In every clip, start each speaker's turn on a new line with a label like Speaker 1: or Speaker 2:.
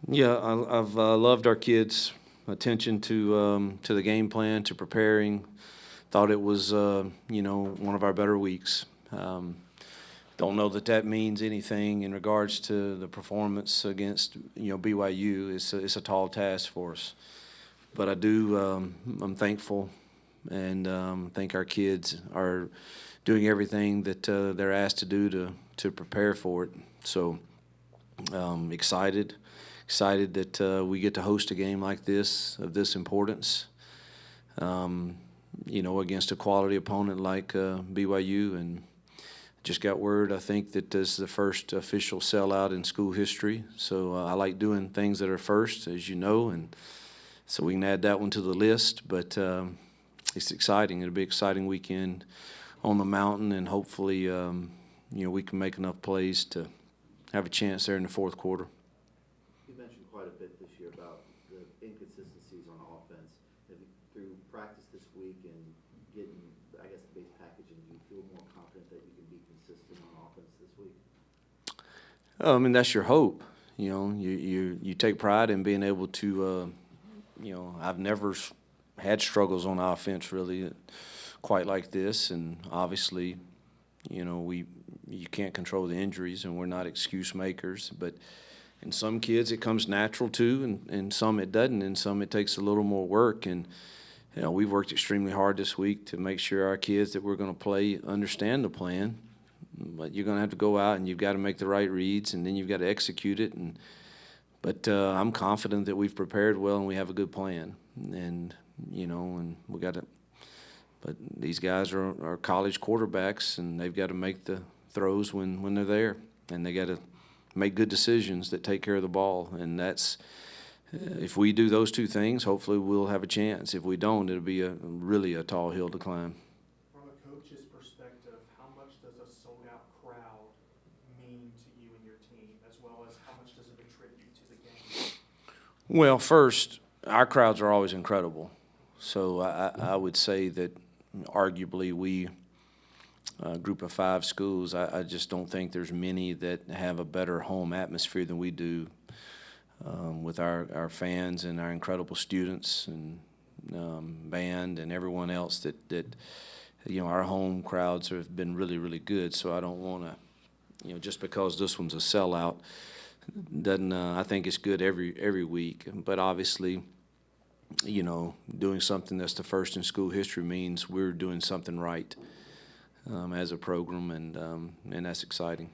Speaker 1: Yeah, I've loved our kids' attention to the game plan, to preparing. Thought it was one of our better weeks. Don't know that that means anything in regards to the performance against BYU. It's a tall task for us, but I do I'm thankful and think our kids are doing everything that they're asked to do to prepare for it. So excited that we get to host a game like this of this importance. Against a quality opponent like BYU, and just got word, I think, that this is the first official sellout in school history. So I like doing things that are first, as you know, and so we can add that one to the list. But it's exciting. It'll be an exciting weekend on the mountain, and hopefully, we can make enough plays to have a chance there in the fourth quarter.
Speaker 2: You mentioned quite a bit this year about the inconsistencies on offense. Through practice this week and getting, I guess, the base packaging, do you feel more confident that you can be consistent on offense this week?
Speaker 1: I mean, that's your hope. You take pride in being able to. I've never had struggles on offense really quite like this, and obviously, you can't control the injuries, and we're not excuse makers. But in some kids, it comes natural too, and some it doesn't, and some it takes a little more work. And we've worked extremely hard this week to make sure our kids that we're going to play understand the plan. But you're going to have to go out and you've got to make the right reads, and then you've got to execute it. But I'm confident that we've prepared well and we have a good plan. And we got to. But these guys are college quarterbacks, and they've got to make the throws when they're there, and they got to make good decisions that take care of the ball. And that's if we do those two things, hopefully we'll have a chance. If we don't, it'll be really a tall hill to climb.
Speaker 3: From a coach's perspective, how much does a sold-out crowd mean to you and your team, as well as how much does it contribute to the game?
Speaker 1: Well, first, our crowds are always incredible. So I would say that arguably we, group of 5 schools, I just don't think there's many that have a better home atmosphere than we do with our fans and our incredible students and band and everyone else that our home crowds have been really, really good. So I don't want to, just because this one's a sellout, doesn't I think it's good every week. But obviously, doing something that's the first in school history means we're doing something right as a program, and that's exciting.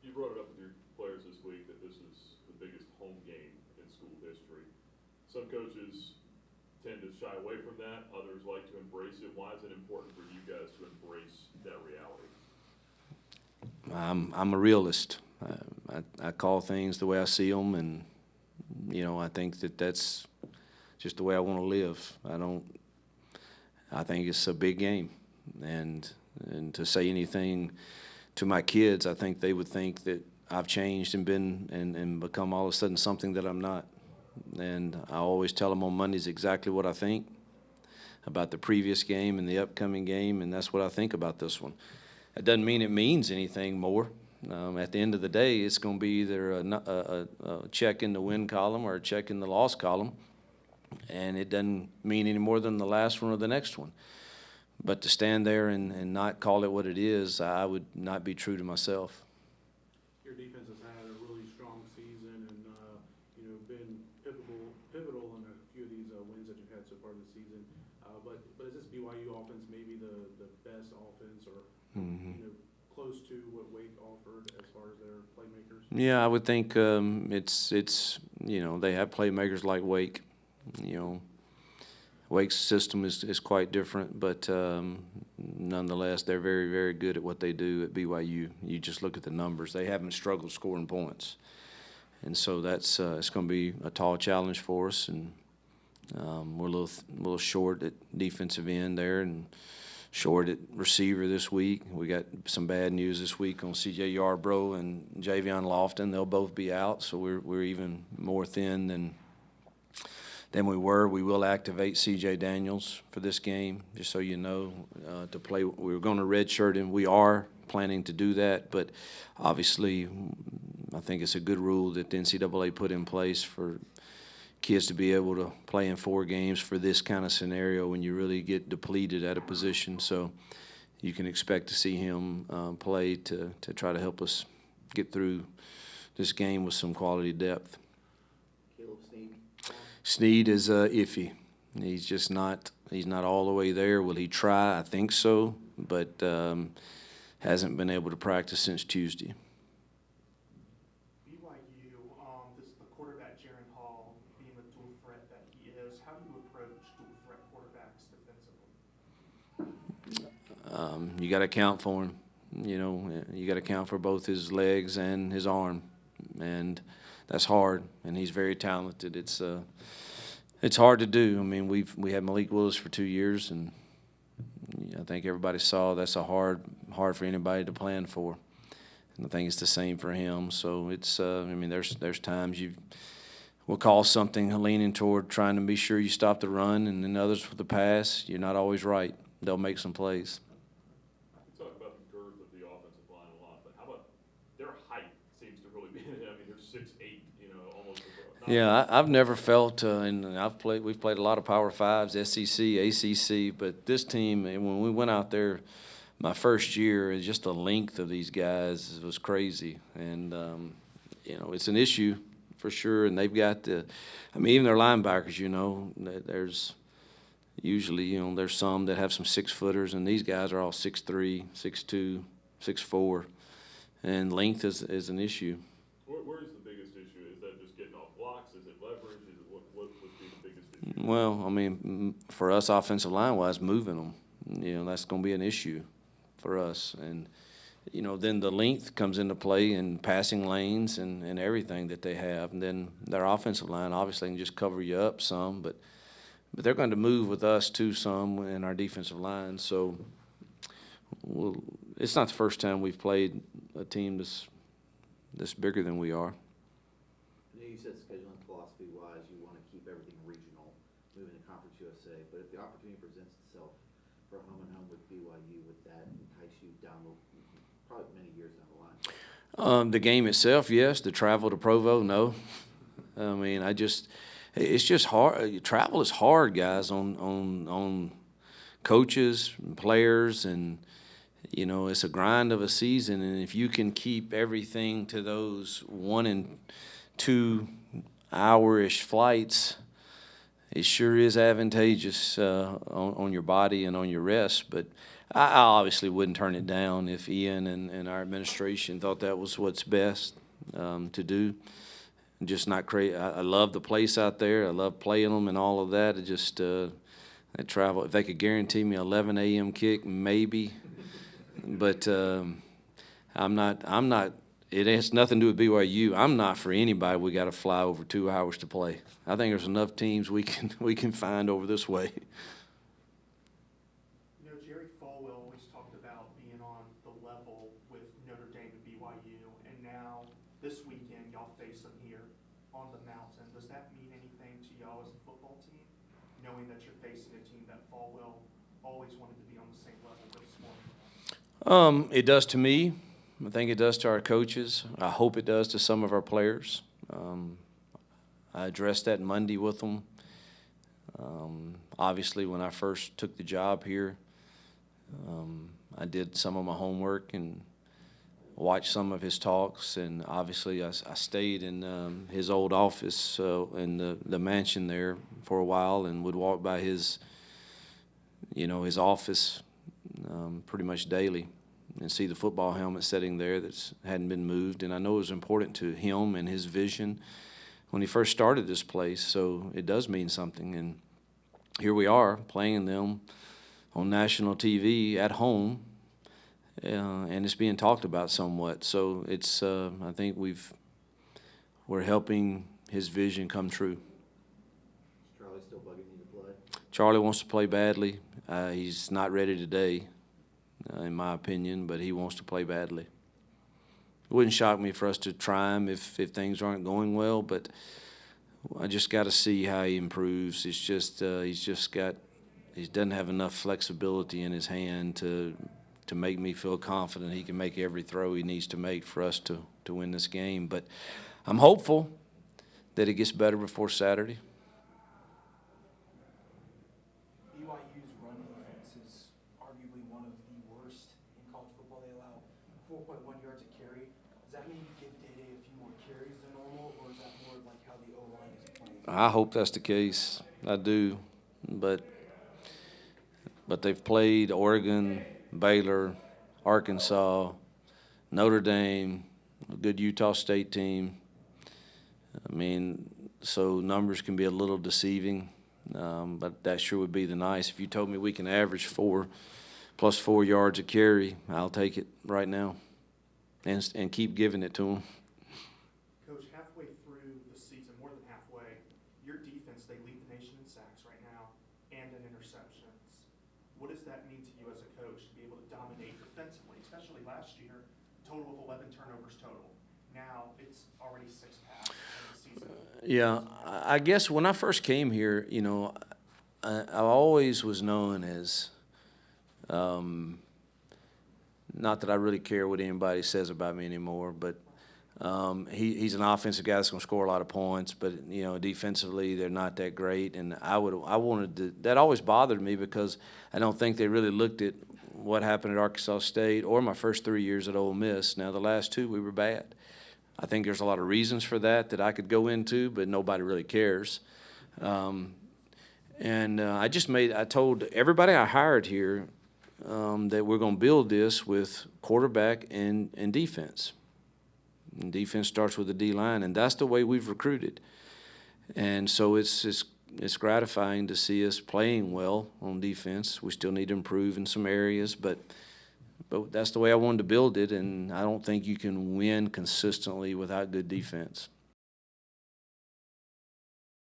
Speaker 4: You brought it up with your players this week that this is the biggest home game in school history. Some coaches tend to shy away from that. Others like to embrace it. Why is it important for you guys to embrace that reality?
Speaker 1: I'm a realist. I call things the way I see them, and I think that's just the way I want to live. I think it's a big game, and to say anything to my kids, I think they would think that I've changed and been and become all of a sudden something that I'm not. And I always tell them on Mondays exactly what I think about the previous game and the upcoming game, and that's what I think about this one. It doesn't mean it means anything more. At the end of the day, it's going to be either a check in the win column or a check in the loss column, and it doesn't mean any more than the last one or the next one. But to stand there and not call it what it is, I would not be true to myself.
Speaker 3: Your defense has had a really strong season and been pivotal in a few of these wins that you've had so far this season. But is this BYU offense maybe the best offense or close to what Wake offered as far as their playmakers?
Speaker 1: Yeah, I would think it's they have playmakers like Wake. Wake's system is quite different, but nonetheless, they're very, very good at what they do at BYU. You just look at the numbers; they haven't struggled scoring points, and so that's it's going to be a tall challenge for us. And we're a little short at defensive end there, and short at receiver this week. We got some bad news this week on C.J. Yarbrough and Javion Lofton. They'll both be out, so we're even more thin than we were. We will activate C.J. Daniels for this game, just so you know, to play. We were going to redshirt him. We are planning to do that. But obviously, I think it's a good rule that the NCAA put in place for kids to be able to play in 4 games for this kind of scenario when you really get depleted at a position. So you can expect to see him play to try to help us get through this game with some quality depth.
Speaker 2: Caleb Snead?
Speaker 1: Snead is iffy. He's just not – he's not all the way there. Will he try? I think so, but hasn't been able to practice since Tuesday.
Speaker 5: BYU, this is the quarterback, Jaron Hall, being the dual threat that he is. How do you approach dual threat quarterbacks defensively?
Speaker 1: You got to account for him. You know, you got to account for both his legs and his arm, and that's hard. And he's very talented. It's hard to do. I mean, we had Malik Willis for 2 years, and I think everybody saw that's a hard for anybody to plan for. And I think it's the same for him. So it's I mean, there's times we'll call something leaning toward trying to be sure you stop the run, and then others for the pass. You're not always right. They'll make some plays.
Speaker 4: We talk about the girth of the offensive line a lot, but how about their height seems to really be, I mean, they're 6'8", you know, almost.
Speaker 1: Yeah, I've never felt, and we've played a lot of Power Fives, SEC, ACC, but this team, when we went out there my first year, just the length of these guys was crazy. And, you know, it's an issue for sure. And they've got I mean, even their linebackers, you know, there's usually, you know, there's some that have some 6-footers, and these guys are all 6'3", 6'2", 6'4", and length is an issue.
Speaker 4: Where's the biggest issue? Is that just getting off blocks? Is it leverage? Is it what would be the biggest issue?
Speaker 1: Well, I mean, for us offensive line-wise, moving them, you know, that's going to be an issue for us. And, you know, then the length comes into play in passing lanes and everything that they have. And then their offensive line obviously can just cover you up some, but they're going to move with us too some in our defensive line. So it's not the first time we've played a team that's bigger than we are.
Speaker 2: I know you said scheduling philosophy-wise, you want to keep everything regional, moving to Conference USA, but if the opportunity presents itself for a home-and-home with BYU, would that entice you down probably many years down the line?
Speaker 1: The game itself, yes. The travel to Provo, no. I mean, it's just hard. Travel is hard, guys, on coaches and players, and you know, it's a grind of a season. And if you can keep everything to those 1 and 2 hour-ish flights, it sure is advantageous on your body and on your rest. But I obviously wouldn't turn it down if Ian and our administration thought that was what's best to do. Just not crazy. I love the place out there. I love playing them and all of that. It just I travel. If they could guarantee me 11 a.m. kick, maybe. But I'm not. It has nothing to do with BYU. I'm not for anybody. We got to fly over 2 hours to play. I think there's enough teams we can find over this way.
Speaker 5: You know, Jerry Falwell always talked about being on the level with Notre Dame and BYU, and now this weekend y'all face them here on the mountain. Does that mean anything to y'all as a football team, knowing that you're facing a team that Falwell always wanted to be on the same level with this morning?
Speaker 1: It does to me. I think it does to our coaches. I hope it does to some of our players. I addressed that Monday with them. Obviously, when I first took the job here, I did some of my homework and watched some of his talks. And obviously, I stayed in his old office in the mansion there for a while and would walk by his office pretty much daily and see the football helmet sitting there that hadn't been moved. And I know it was important to him and his vision when he first started this place, so it does mean something. And here we are playing them on national TV at home, and it's being talked about somewhat. So it's I think we're helping his vision come true.
Speaker 2: Is Charlie still bugging you to play?
Speaker 1: Charlie wants to play badly. He's not ready today, in my opinion, but he wants to play badly. It wouldn't shock me for us to try him if things aren't going well, but I just got to see how he improves. It's just he doesn't have enough flexibility in his hand to to make me feel confident he can make every throw he needs to make for us to win this game. But I'm hopeful that it gets better before Saturday.
Speaker 6: BYU's run defense is arguably one of the worst in college football. They allow 4.1 yards a carry. Does that mean you give Day-Day a few more carries than normal, or is that more like how the O-line is playing?
Speaker 1: I hope that's the case. I do. But they've played Oregon, Baylor, Arkansas, Notre Dame, a good Utah State team. I mean, so numbers can be a little deceiving, but that sure would be the nice. If you told me we can average 4 plus 4 yards a carry, I'll take it right now and keep giving it to them.
Speaker 5: Coach, halfway through the season, more than halfway, your defense, they lead the nation in sacks right now and in interceptions. What does that mean to you as a coach to be able to dominate defensively, especially last year, total of 11 turnovers total. Now it's already 6 passes in the season.
Speaker 1: Yeah, I guess when I first came here, you know, I always was known as, not that I really care what anybody says about me anymore, but he's an offensive guy that's going to score a lot of points, but, you know, defensively they're not that great. And that always bothered me because I don't think they really looked at what happened at Arkansas State or my first 3 years at Ole Miss. Now, the last 2, we were bad. I think there's a lot of reasons for that I could go into, but nobody really cares. I told everybody I hired here that we're going to build this with quarterback and defense. And defense starts with the D-line, and that's the way we've recruited. And so it's gratifying to see us playing well on defense. We still need to improve in some areas, but that's the way I wanted to build it, and I don't think you can win consistently without good defense.